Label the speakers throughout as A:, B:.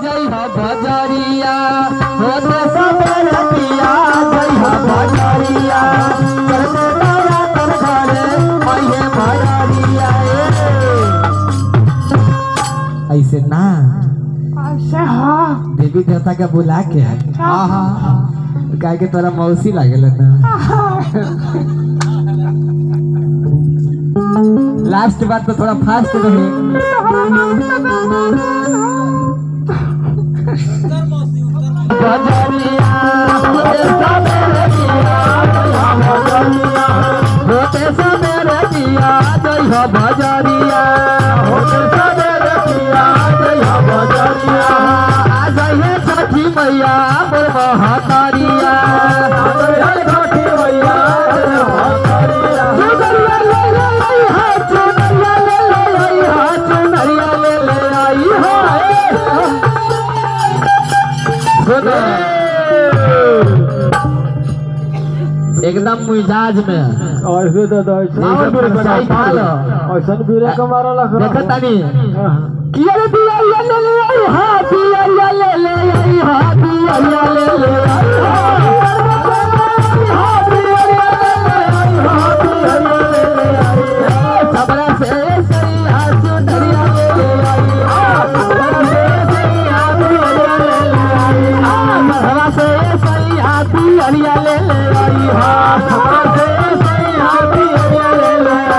A: जय हो बजरिया होते सबर किया जय हो बजरिया करते तारा कर घरे आइए बजरिया ऐसे ना
B: ऐसे हाँ
A: देवी देवता के बुला के हाँ हाँ कह के तोरा मौसी लागल ना लास्ट बात तो थोड़ा फास्ट रहे बजरिया होते सवेरे किया जय हो बजरिया होते सवेरे किया जय हो बजरिया आ जाइए छठी मैया बोल महतारिया छठी मैया एकदम मिजाज में
B: ऐसे तो ऐसा बीरे का मारा लग
A: देखो तानी किया रे दिया ले ले आई हां दिया ले ले आई हां दिया ले ले आई हां दिया ले आई हां दिया ले ले आई सबरा से सही हाथ दरिया ले ले आई हां सबरा से सही हाथ दरिया ले ले आई हां सबरा से सही हाथ दरिया ले ले आई हां सबरा से सही हाथ दरिया ले ले आई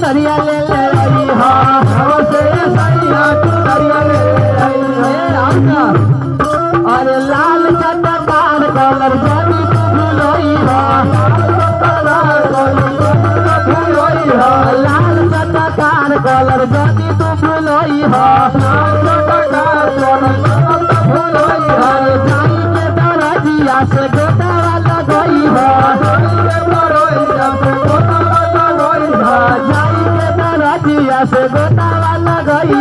A: दरिया ले ले आई हाँ से सही हाथ दरिया ले ले आई अरे लाल चटकार कलर जानी तू भूलोई लाल चटकार कलर जानी तू भूलोई जाई के दरजिया से गोटावा लगई जाई के दरजिया से गोटावा लगई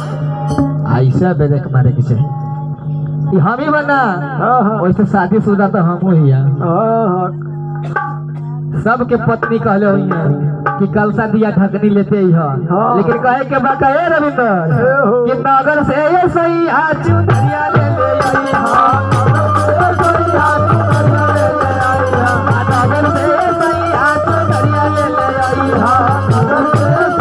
A: ऐसा बेदक मारे के चाहिए हम ही बना वैसे शादीशुदा तो हम ही सबके पत्नी कहले हुई है कि कलसा दिया ढकनी लेते ही है लेकिन कहे के बा कहे रविंद्र कि नगर से ये सही आज दरिया ले ले आई हां नगर से ये सही आज दरिया ले ले आई हां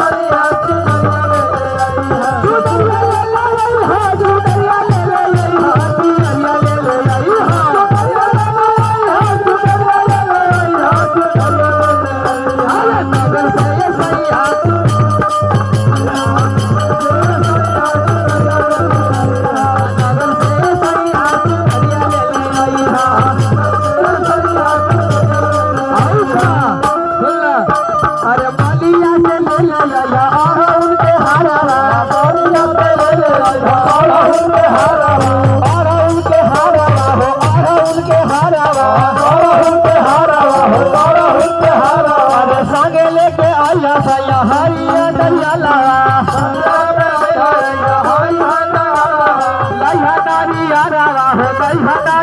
A: हरिया